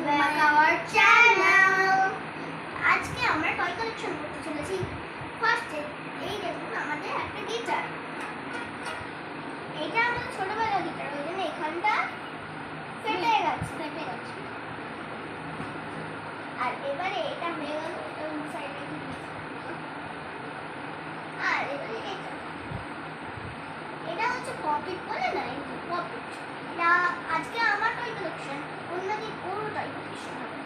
back our channel. আজকে আমরা toy collection করতে চলেছি। ফার্স্টে এই দেখুন আমাদের একটা গিটার। এটা আমাদের ছোটবেলার গিটার, ওই জন্য এখানটা ফেটে গেছে। আর এবারে এটা হয়ে গেল, ওই সাইডে আর এবারে এটা হচ্ছে পকেট বলে না, এই পকেট। এটা আজকে আমার টয় কালেকশন, অন্যদিন ওরও টয় কালেকশন হবে।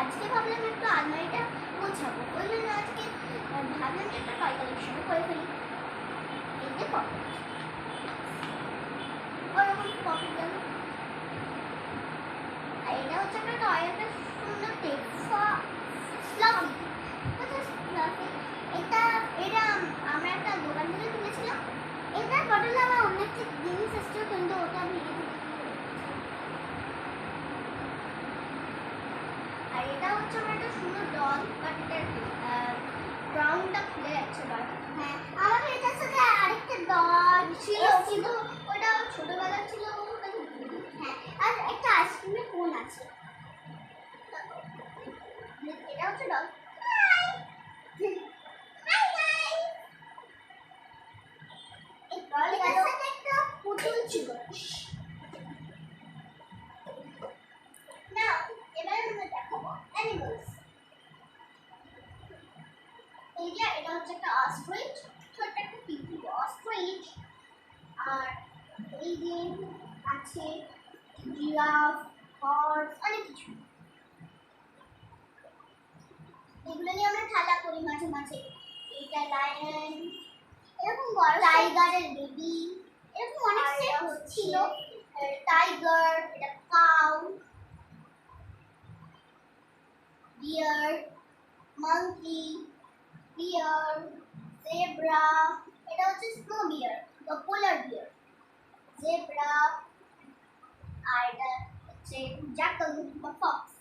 আজকে ভাবলাম একটু আলমারিটা গোছাবো, ওই জন্য আজকে ভাবলাম একটা টয় কালেকশন করে ফেলি। এই যে পকেট, ওরকম পকেট গেল। আর এটা হচ্ছে একটা টয়, একটা সুন্দর ফ্লাফি। এটা আমরা একটা দোকান থেকে কিনেছিলাম। এটার বদলে আমার অন্য একটা জিনিস আসছে, কিন্তু ওটা ভেঙে দিয়েছি। আর এটা হচ্ছে আমার একটা সুন্দর ডল, বাট এটার গ্রাউন্ডটা খুলে যাচ্ছে বারবার। হ্যাঁ, আমার এটার সাথে আরেকটা ডল ছিল, কিন্তু ওটা ছোটবেলা ছিল। হ্যাঁ, আর একটা আইসক্রিমের কোন আছে। এটা হচ্ছে ডল। একটা পুতুল ছিল। Now, এবার আমরা দেখাবো অ্যানিমালস। এটা হচ্ছে একটা অস্ট্রিচ, ছোট্ট একটা পিপি অস্ট্রিচ। আর এই যে আছে জিরাফ, হর্স, অনেক কিছু। এগুলো নিয়ে আমরা খেলা করি মাঝে মাঝে। এটা লায়ন, এরকম বড় টাইগারের বেবি, এরকম অনেক সেট ছিল। টাইগার, এটা কাউ, ডিয়ার, মাঙ্কি, বিয়ার, জেব্রা। এটা হচ্ছে স্নো বিয়ার বা পোলার বিয়ার, জেব্রা। আর এটা হচ্ছে জ্যাকাল বা ফক্স।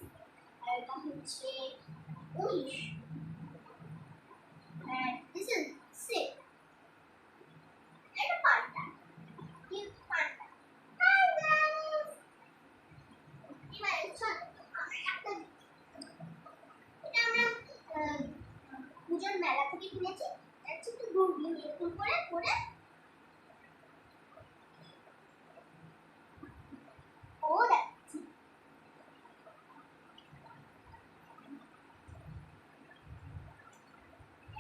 আর এটা হচ্ছে wish. And this is sick. এটা পান্ডা, কিউট পান্ডা। হাই গাইস, এবার চলো আমরা পুজোর মেলা থেকে কিনেছি। এটা একটু গুড়ি এরকম করে করে ও দেখছি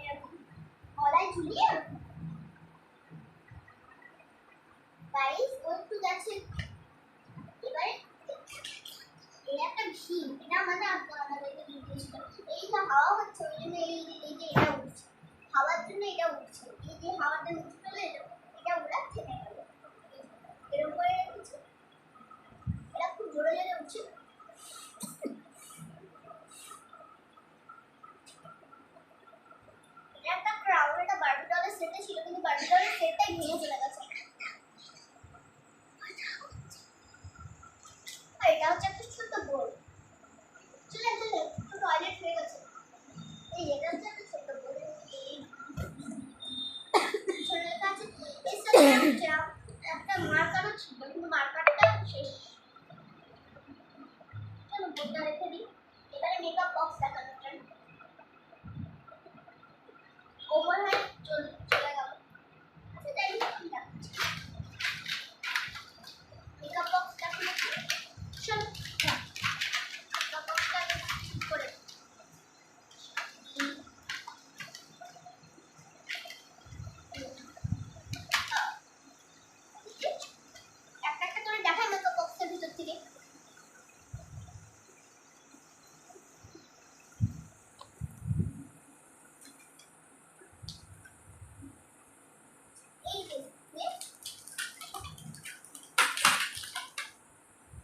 এরকম গলায় ঝুলিয়ে। গাইস ও একটু গেছে। এবারে এই একটা মেশিন, এটা আমাদেরকে দিয়ে দিয়েছিল। এই যে হাওয়া হচ্ছে, ওই জন্য এই যে এটা উঠছে, হাওয়ার জন্য এটা উঠছে। এই যে হাওয়াটা উঠছে বলে এটা ওরা থেমে গেল। এরকম করে রেখেছে, এটা খুব জোরে জোরে উঠছে। এটা একটা ক্রাউন, এটা বারবি ডলের সেটে ছিল, কিন্তু বারবি ডলের সেটটাই ভেঙে চলে গেছে। আর এটা হচ্ছে একটা ছোট্ট বোল। চলে টয়লেট হয়ে গেছে। এই এটা হচ্ছে একটা ছোট্ট বোল। ছোট কাছে একটা মার্কারও ছিল, কিন্তু মার্কারটা শেষ। চলো বোলটা রেখে দিই। এবারে মেকআপ বক্স দেখানোর জন্য ও মনে হয় চলে গেল। আচ্ছা যাই হোক, আমি দেখাচ্ছি মেকআপ বক্স দেখানোর জন্য। চলো মেকআপ বক্সটা ঠিক করে একটা একটা করে দেখাই মেকআপ বক্সের ভিতর থেকে।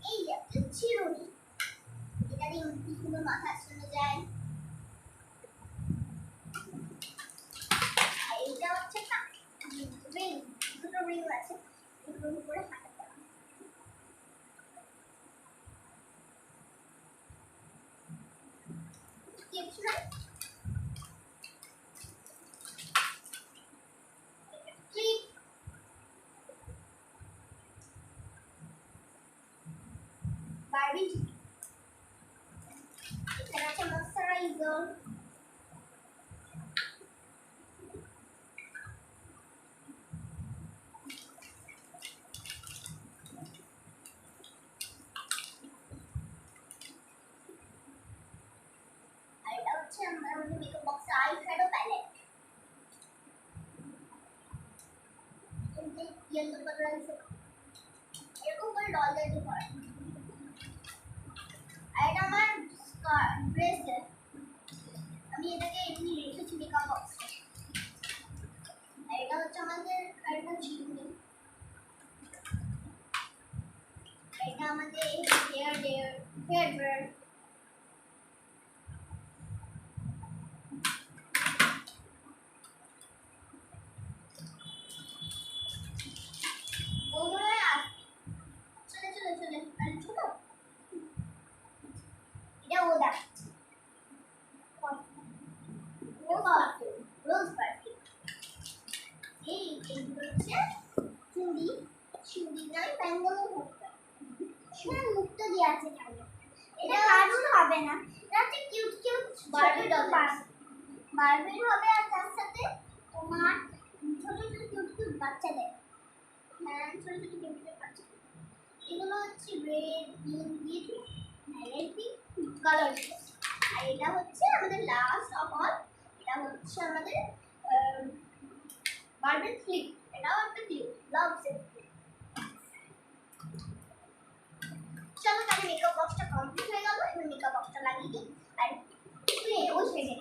এই যে একটা চিরুনি, এটা দিয়ে বিভিন্ন মাথা চলে যায়। আর এইটা হচ্ছে একটা রিং, দুটো রিং আছে, এগুলোর উপরে হাঁটা দেওয়া। কিছু না, ক্লিপ, বারবি আছে ময়শ্চারাইজার। আর এটা হচ্ছে আমাদের মেকআপ বক্সে eye shadow palette. Yellow colour আছে, এরকম করে ডল দিয়ে করে। আর এটা আমার ব্রেসলেট, আমি এটাকে এমনি রেখেছি মেকআপ বক্সে। আর এটা হচ্ছে আমাদের আরেকটা ঝিলমিল। এটা আমাদের হেয়ার ড্রায়ার। এটা ও দেখাচ্ছে রোজ পারফিউম। এইগুলো হচ্ছে চুড়ি, চুড়ি নয় ব্যাঙ্গল মুক্তা। শুনে মুক্তা দিয়ে আছে কেন? এটা কার্টুন হবে না, এটা হচ্ছে কিউট কিউট বারবি ডল। বারবির হবে আর তার সাথে তোমার ছোট ছোট কিউট কিউট বাচ্চাদের। হ্যাঁ ছোট ছোট কিউট কিউট বাচ্চাদের। এগুলো হচ্ছে রেড পিঙ্ক দিয়ে, রেড পিঙ্ক কালার। আর এটা হচ্ছে আমাদের লাস্ট অফ অল, এটা হচ্ছে আমাদের বারবির ক্লিপ। এটাও একটা ক্লিপ, লাভ সেট। চলো তাহলে মেকআপ বক্সটা কমপ্লিট হয়ে গেল, এবার মেকআপ বক্সটা লাগিয়ে দিই আর খুলে ওই সাইডে